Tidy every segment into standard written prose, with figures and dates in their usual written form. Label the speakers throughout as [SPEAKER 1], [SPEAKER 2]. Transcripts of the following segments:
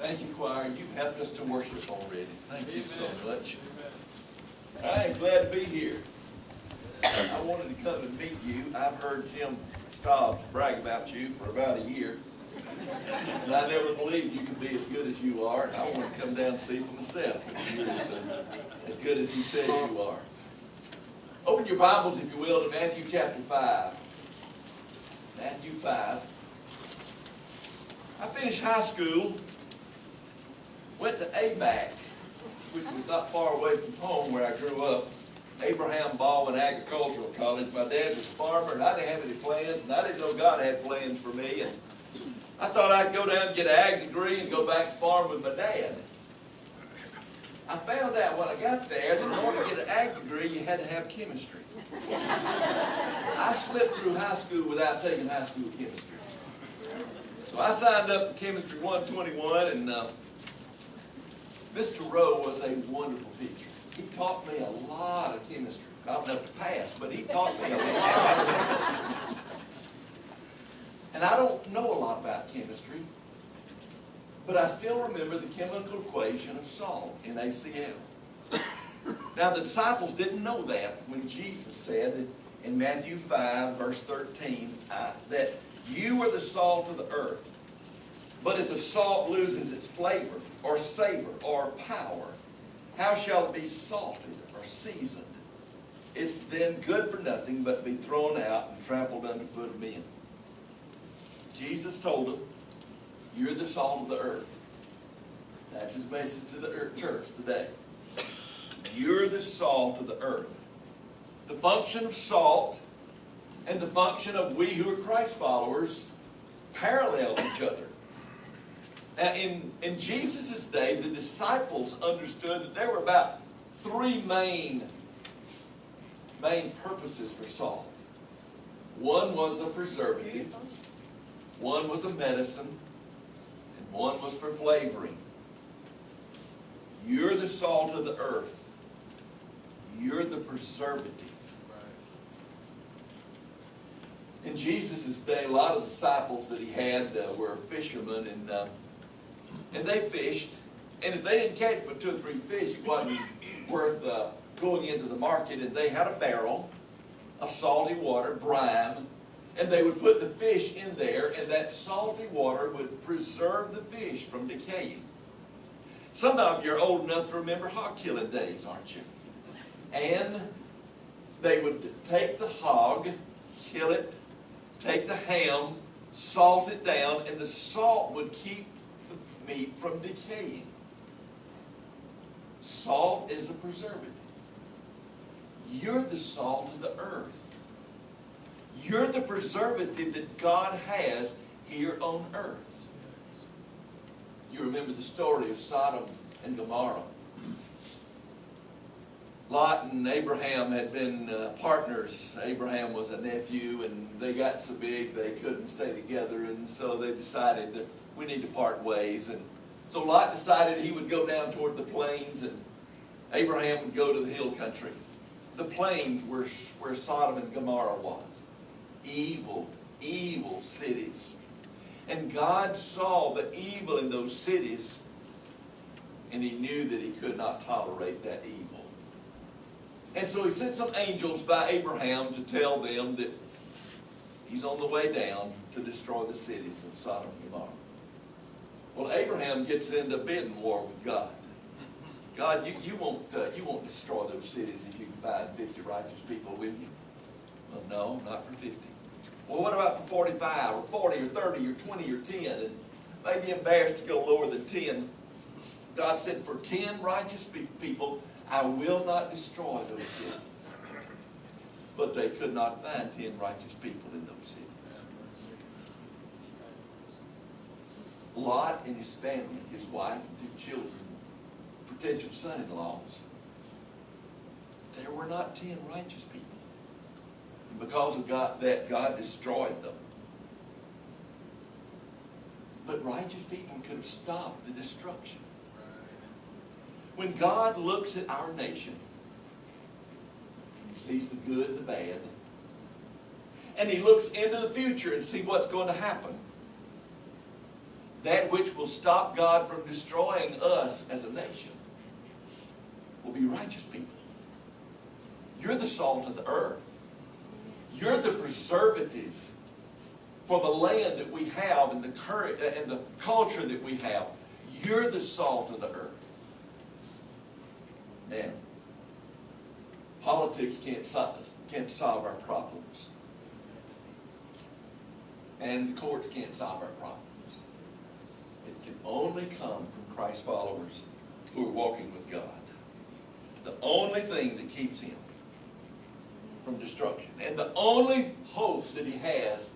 [SPEAKER 1] Thank you, choir. You've helped us to worship already. Thank you so much. I am glad to be here. I wanted to come and meet you. I've heard Jim Stobbs brag about you for about a year. And I never believed you could be as good as you are. And I want to come down and see for myself if you're as good as he says you are. Open your Bibles, if you will, to Matthew chapter 5. Matthew 5. I finished high school, went to ABAC, which was not far away from home where I grew up, Abraham Baldwin Agricultural College. My dad was a farmer, and I didn't have any plans, and I didn't know God had plans for me. And I thought I'd go down and get an ag degree and go back and farm with my dad. I found out when I got there that in order to get an ag degree, you had to have chemistry. I slipped through high school without taking high school chemistry. So I signed up for Chemistry 121, and Mr. Rowe was a wonderful teacher. He taught me a lot of chemistry. Not enough to pass, but he taught me a lot. And I don't know a lot about chemistry, but I still remember the chemical equation of salt, NaCl. Now, the disciples didn't know that when Jesus said in Matthew 5, verse 13, that you are the salt of the earth. But if the salt loses its flavor, or savor, or power, how shall it be salted or seasoned? It's then good for nothing but be thrown out and trampled underfoot of men. Jesus told them, you're the salt of the earth. That's his message to the church today. You're the salt of the earth. The function of salt and the function of we who are Christ followers parallel each other. Now, in Jesus' day, the disciples understood that there were about three main purposes for salt. One was a preservative, one was a medicine, and one was for flavoring. You're the salt of the earth. You're the preservative. In Jesus' day, a lot of disciples that he had were fishermen, and they fished. And if they didn't catch but 2 or 3 fish, it wasn't worth going into the market. And they had a barrel of salty water, brine, and they would put the fish in there, and that salty water would preserve the fish from decaying. Some of you are old enough to remember hog killing days, aren't you? And they would take the hog, kill it, take the ham, salt it down, and the salt would keep the meat from decaying. Salt is a preservative. You're the salt of the earth. You're the preservative that God has here on earth. You remember the story of Sodom and Gomorrah. Lot and Abraham had been partners. Abraham was a nephew, and they got so big they couldn't stay together, and so they decided that we need to part ways. And so Lot decided he would go down toward the plains, and Abraham would go to the hill country. The plains were where Sodom and Gomorrah was. Evil, evil cities. And God saw the evil in those cities, and he knew that he could not tolerate that evil. And so he sent some angels by Abraham to tell them that he's on the way down to destroy the cities of Sodom and Gomorrah. Well, Abraham gets into bidding war with God. God, you won't destroy those cities if you can find 50 righteous people with you. Well, no, not for 50. Well, what about for 45 or 40 or 30 or 20 or 10? And maybe embarrassed to go lower than 10. God said, for 10 righteous people, I will not destroy those cities. But they could not find 10 righteous people in those cities. Lot and his family, his wife and 2 children, potential son-in-laws, there were not 10 righteous people. And because of God destroyed them. But righteous people could have stopped the destruction. When God looks at our nation, and he sees the good and the bad, and he looks into the future and sees what's going to happen, that which will stop God from destroying us as a nation will be righteous people. You're the salt of the earth. You're the preservative for the land that we have and the current and the culture that we have. You're the salt of the earth. Man, politics can't solve our problems. And the courts can't solve our problems. It can only come from Christ's followers who are walking with God. The only thing that keeps him from destruction, and the only hope that he has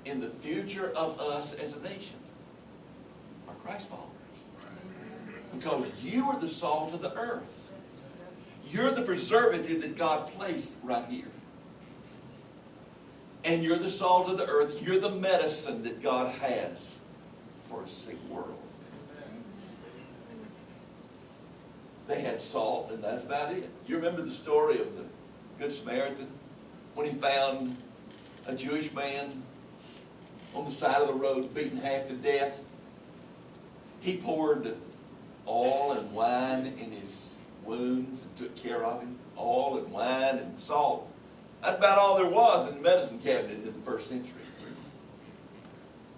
[SPEAKER 1] in the future of us as a nation, are Christ followers. Because you are the salt of the earth. You're the preservative that God placed right here. And you're the salt of the earth. You're the medicine that God has for a sick world. They had salt, and that's about it. You remember the story of the Good Samaritan when he found a Jewish man on the side of the road beaten half to death? He poured oil and wine in his wounds and took care of him. Oil and wine and salt. That's about all there was in the medicine cabinet in the first century.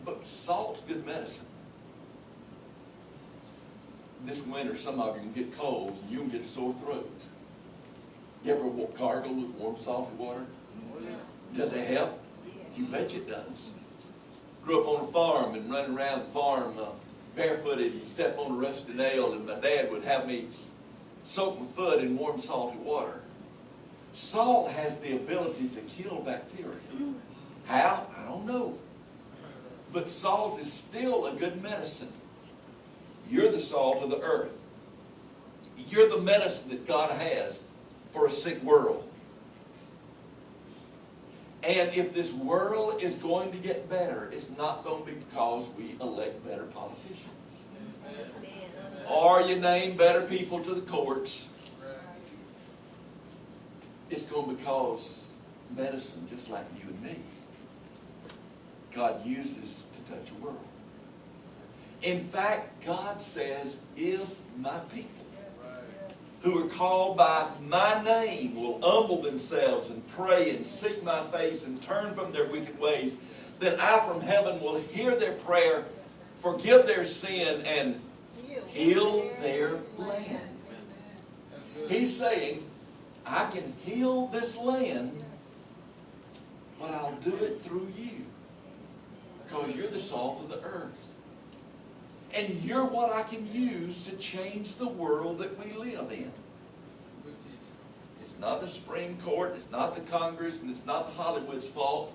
[SPEAKER 1] But salt's good medicine. This winter, some of you can get colds and you can get a sore throat. You ever gargle with warm, salty water? Does it help? You bet it does. Grew up on a farm and running around the farm barefooted and step on a rusty nail, and my dad would have me soak my foot in warm, salty water. Salt has the ability to kill bacteria. How? I don't know. But salt is still a good medicine. You're the salt of the earth. You're the medicine that God has for a sick world. And if this world is going to get better, it's not going to be because we elect better politicians. Or you name better people to the courts. It's going to be because medicine, just like you and me, God uses to touch a world. In fact, God says, if my people who are called by my name will humble themselves and pray and seek my face and turn from their wicked ways, then I from heaven will hear their prayer, forgive their sin, and heal their land. He's saying, I can heal this land, but I'll do it through you. Because you're the salt of the earth. And you're what I can use to change the world that we live in. It's not the Supreme Court, it's not the Congress, and it's not the Hollywood's fault.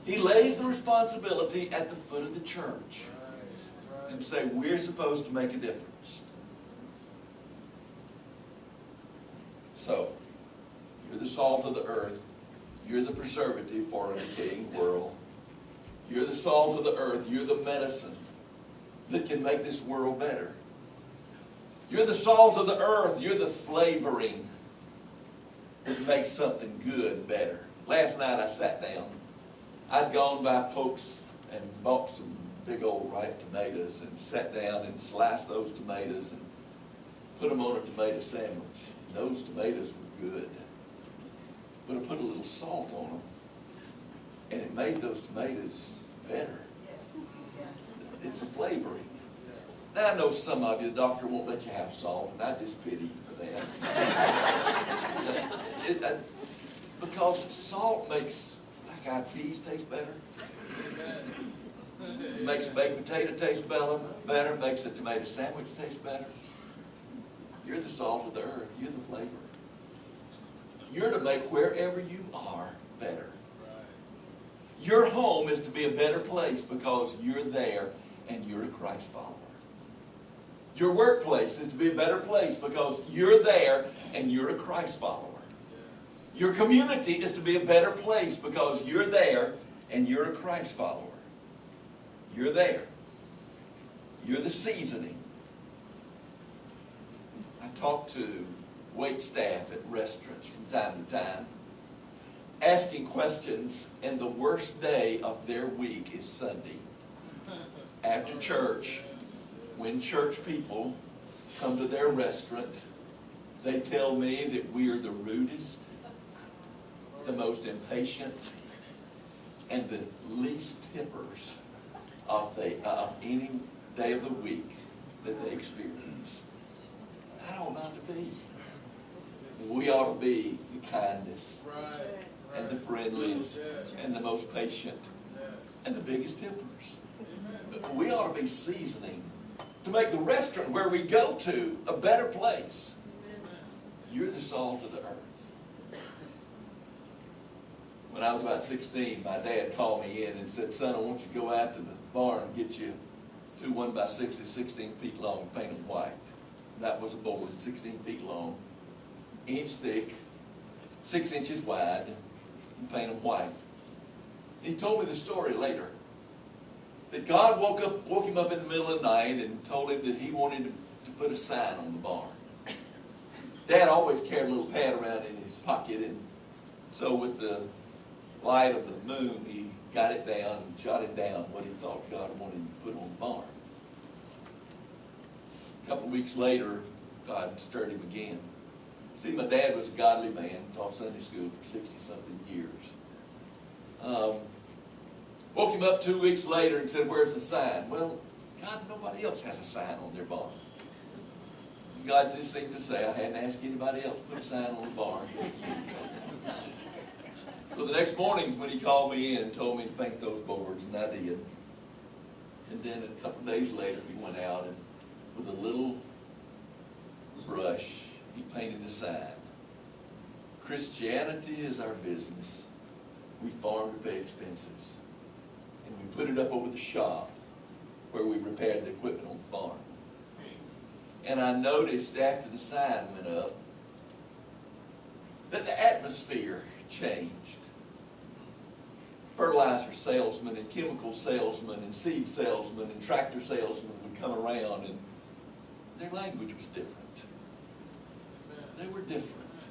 [SPEAKER 1] He lays the responsibility at the foot of the church. And say, we're supposed to make a difference. So, you're the salt of the earth. You're the preservative for a decaying world. You're the salt of the earth. You're the medicine that can make this world better. You're the salt of the earth. You're the flavoring that makes something good better. Last night I sat down. I'd gone by Polk's and bought some big old ripe tomatoes and sat down and sliced those tomatoes and put them on a tomato sandwich. Those tomatoes were good. But I put a little salt on them, and it made those tomatoes better. It's a flavoring. Now I know some of you, the doctor won't let you have salt, and I just pity you for that. Because salt makes black-eyed peas taste better. Makes a baked potato taste better. Makes a tomato sandwich taste better. You're the salt of the earth. You're the flavor. You're to make wherever you are better. Your home is to be a better place because you're there and you're a Christ follower. Your workplace is to be a better place because you're there and you're a Christ follower. Your community is to be a better place because you're there and you're a Christ follower. You're there. You're the seasoning. I talk to wait staff at restaurants from time to time, asking questions, and the worst day of their week is Sunday after church, when church people come to their restaurant, they tell me that we are the rudest, the most impatient, and the least tippers of any day of the week that they experience. I don't know to be. We ought to be the kindest and the friendliest and the most patient and the biggest tippers. We ought to be seasoning to make the restaurant where we go to a better place. You're the salt of the earth. When I was about 16, my dad called me in and said, "Son, I want you to go out to the barn and get you two 1x6s, 16 feet long, paint them white." And that was a board, 16 feet long, inch thick, 6 inches wide, and paint them white. He told me the story later, that God woke him up in the middle of the night and told him that he wanted to put a sign on the barn. Dad always carried a little pad around in his pocket, and so with the light of the moon, he got it down and jotted down what he thought God wanted him to put on the barn. A couple of weeks later, God stirred him again. See, my dad was a godly man, taught Sunday school for 60-something years. Woke him up 2 weeks later and said, "Where's the sign?" "Well, God, nobody else has a sign on their barn." God just seemed to say, "I hadn't asked anybody else to put a sign on the barn." So the next morning when he called me in and told me to paint those boards, and I did. And then a couple of days later he went out and with a little brush he painted a sign. "Christianity is our business. We farm to pay expenses." And we put it up over the shop where we repaired the equipment on the farm. And I noticed after the sign went up that the atmosphere changed. Fertilizer salesmen and chemical salesmen and seed salesmen and tractor salesmen would come around, and their language was different. They were different.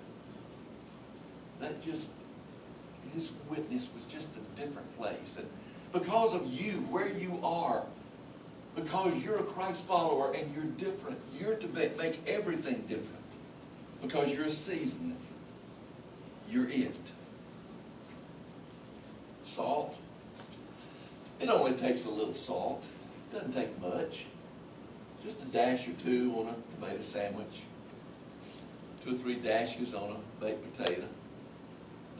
[SPEAKER 1] His witness was just a different place. And because of you, where you are, because you're a Christ follower and you're different, you're to make everything different. Because you're a seasoning. You're it. Salt. It only takes a little salt. It doesn't take much. Just a dash or two on a tomato sandwich. 2 or 3 dashes on a baked potato.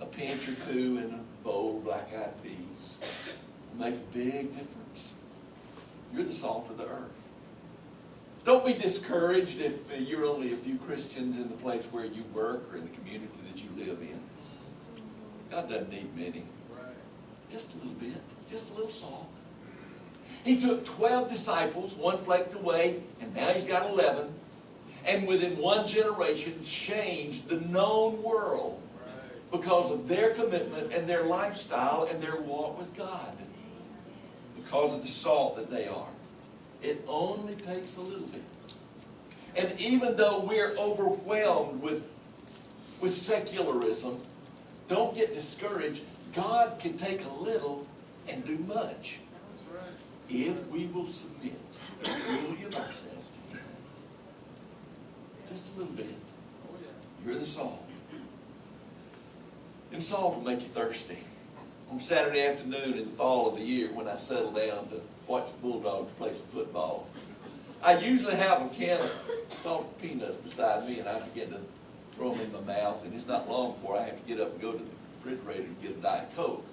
[SPEAKER 1] A pinch or two in a bowl of black-eyed peas. Will make a big difference. You're the salt of the earth. Don't be discouraged if you're only a few Christians in the place where you work or in the community that you live in. God doesn't need many. Just a little bit. Just a little salt. He took 12 disciples, one flaked away, and now he's got 11. And within one generation changed the known world because of their commitment and their lifestyle and their walk with God. Because of the salt that they are. It only takes a little bit. And even though we're overwhelmed with secularism, don't get discouraged. God can take a little and do much. If we will submit, we'll give ourselves to Him. Just a little bit. You're the salt. And salt will make you thirsty. On Saturday afternoon in the fall of the year when I settle down to watch the Bulldogs play some football, I usually have a can of salted peanuts beside me, and I begin to throw them in my mouth, and it's not long before I have to get up and go to the refrigerator and get a Diet Coke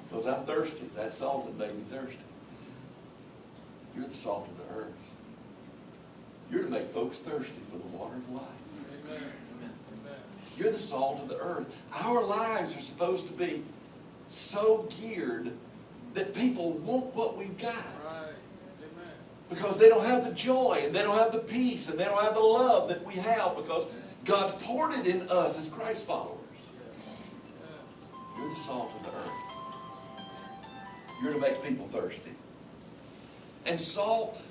[SPEAKER 1] because I'm thirsty. That salt has made me thirsty. You're the salt of the earth. You're to make folks thirsty for the water of life. Amen. You're the salt of the earth. Our lives are supposed to be so geared that people want what we've got. Right. Amen. Because they don't have the joy, and they don't have the peace, and they don't have the love that we have because God's poured it in us as Christ followers. You're the salt of the earth. You're to make people thirsty. And salt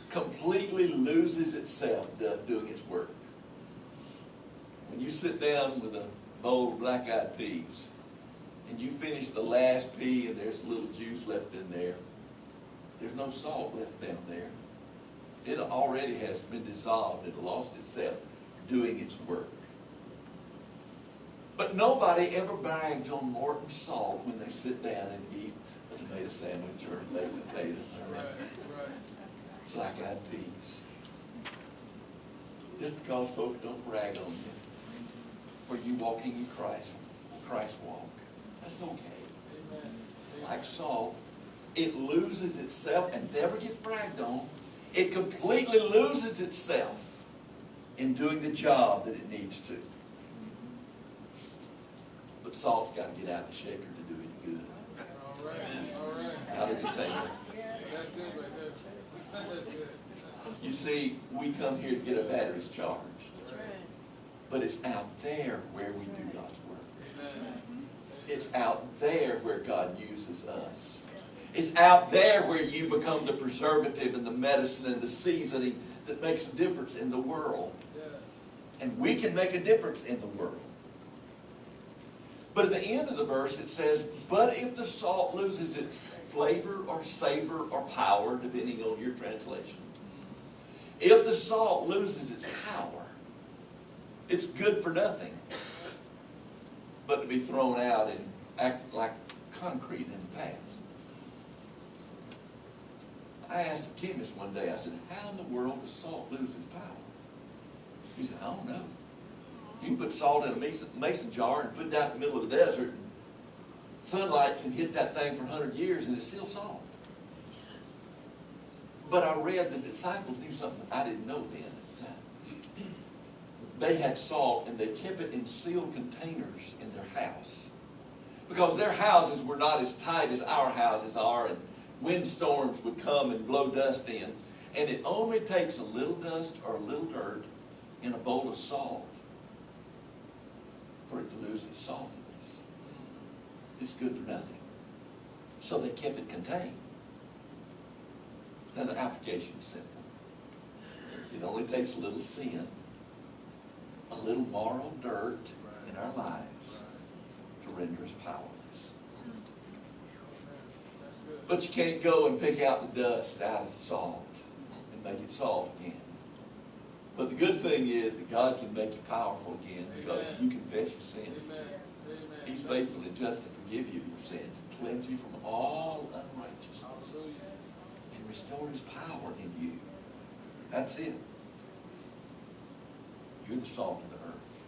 [SPEAKER 1] completely loses itself doing its work. When you sit down with a bowl of black-eyed peas, and you finish the last pea and there's a little juice left in there, there's no salt left down there. It already has been dissolved. It lost itself doing its work. But nobody ever brags on Morton salt when they sit down and eat a tomato sandwich or a baked potato or black-eyed peas. Just because folks don't brag on you for you walking in Christ walk, that's okay. Like salt, it loses itself and never gets bragged on. It completely loses itself in doing the job that it needs to. But salt's got to get out of the shaker to do any good.
[SPEAKER 2] All right.
[SPEAKER 1] Out of the container.
[SPEAKER 2] That's good right there. That's good.
[SPEAKER 1] You see, we come here to get our batteries charged.
[SPEAKER 3] That's right.
[SPEAKER 1] But it's out there where we do God's work.
[SPEAKER 2] Amen.
[SPEAKER 1] It's out there where God uses us. It's out there where you become the preservative and the medicine and the seasoning that makes a difference in the world.
[SPEAKER 2] Yes.
[SPEAKER 1] And we can make a difference in the world. But at the end of the verse it says, but if the salt loses its flavor or savor or power, depending on your translation, if the salt loses its power, it's good for nothing but to be thrown out and act like concrete in the path. I asked a chemist one day, I said, how in the world does salt lose its power? He said, I don't know. You can put salt in a mason jar and put it out in the middle of the desert, and sunlight can hit that thing for 100 years and it's still salt. But I read the disciples knew something I didn't know then at the time. They had salt and they kept it in sealed containers in their house. Because their houses were not as tight as our houses are, and windstorms would come and blow dust in. And it only takes a little dust or a little dirt in a bowl of salt for it to lose its saltiness. It's good for nothing. So they kept it contained. Now the application is simple. It only takes a little sin, a little moral dirt in our lives to render us powerless. But you can't go and pick out the dust out of the salt and make it salt again. But the good thing is that God can make you powerful again, because if you confess your sin, He's faithful and just to forgive you your sins and cleanse you from all unrighteousness and restore His power in you. That's it. You're the salt of the earth.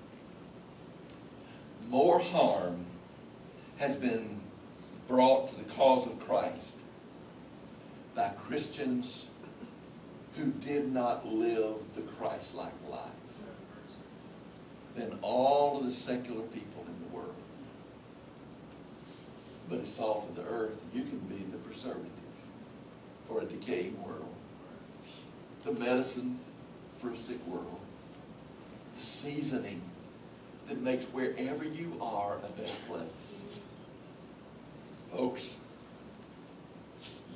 [SPEAKER 1] More harm has been brought to the cause of Christ by Christians who did not live the Christ-like life than all of the secular people in the world. But as salt of the earth, you can be the preservative for a decaying world, the medicine for a sick world, the seasoning that makes wherever you are a better place. Folks,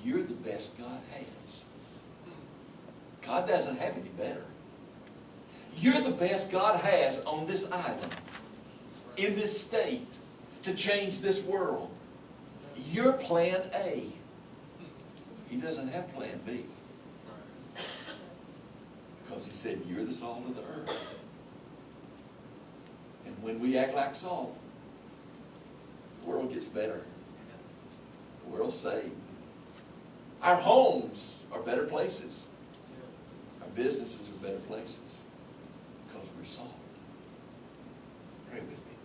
[SPEAKER 1] you're the best God has. God doesn't have any better. You're the best God has on this island, in this state, to change this world. You're plan A. He doesn't have plan B. Because He said, you're the salt of the earth. And when we act like salt, the world gets better. The world's saved. Our homes are better places. Our businesses are better places because we're salt. Pray with me.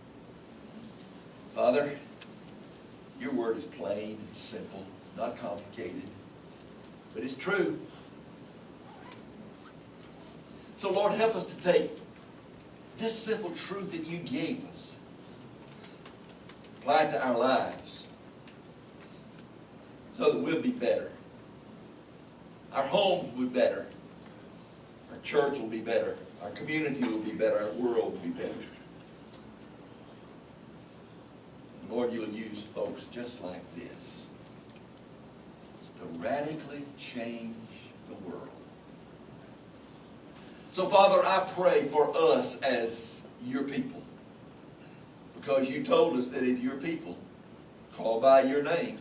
[SPEAKER 1] Father, your word is plain and simple, not complicated, but it's true. So Lord, help us to take this simple truth that you gave us, apply it to our lives so that we'll be better. Our homes will be better. Our church will be better. Our community will be better. Our world will be better. And Lord, you'll use folks just like this to radically change the world. So, Father, I pray for us as your people, because you told us that if your people call by your name,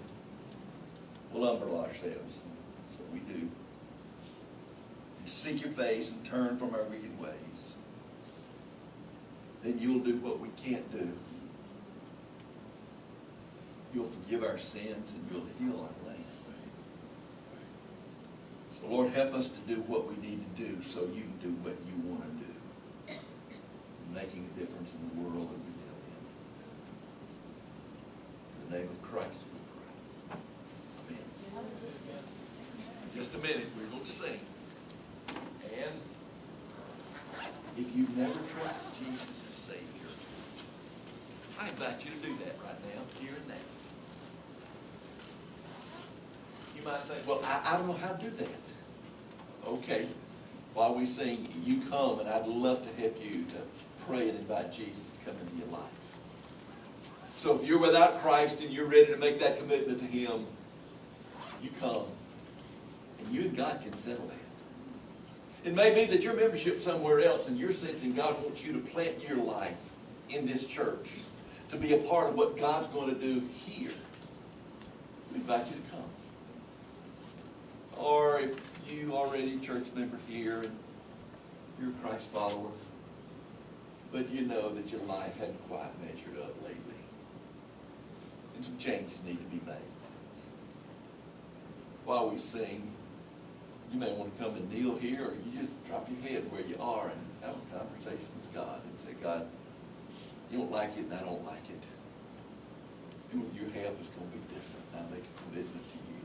[SPEAKER 1] we'll humble ourselves and we do, and seek your face and turn from our wicked ways, then you'll do what we can't do. You'll forgive our sins and you'll heal our land. So Lord, help us to do what we need to do so you can do what you want to do, making a difference in the world that we live in. In the name of Christ we pray. Amen. In just a minute, we're going to sing. And if you've never trusted Jesus as Savior, I invite you to do that right now, here and now. You might think, well, I don't know how to do that. Okay, while we sing, you come, and I'd love to help you to pray and invite Jesus to come into your life. So if you're without Christ and you're ready to make that commitment to Him, you come, and you and God can settle that. It may be that your membership somewhere else, and you're sensing God wants you to plant your life in this church, to be a part of what God's going to do here. We invite you to come. Or if you already a church member here and you're a Christ follower, but you know that your life hadn't quite measured up lately, and some changes need to be made. While we sing, you may want to come and kneel here, or you just drop your head where you are and have a conversation with God and say, God, you don't like it and I don't like it. And with your help, it's going to be different. I make a commitment to you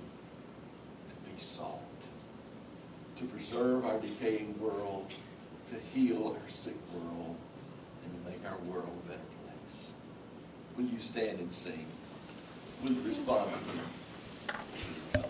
[SPEAKER 1] to be salt, to preserve our decaying world, to heal our sick world, and to make our world a better place. Will you stand and sing? Will you respond to Him?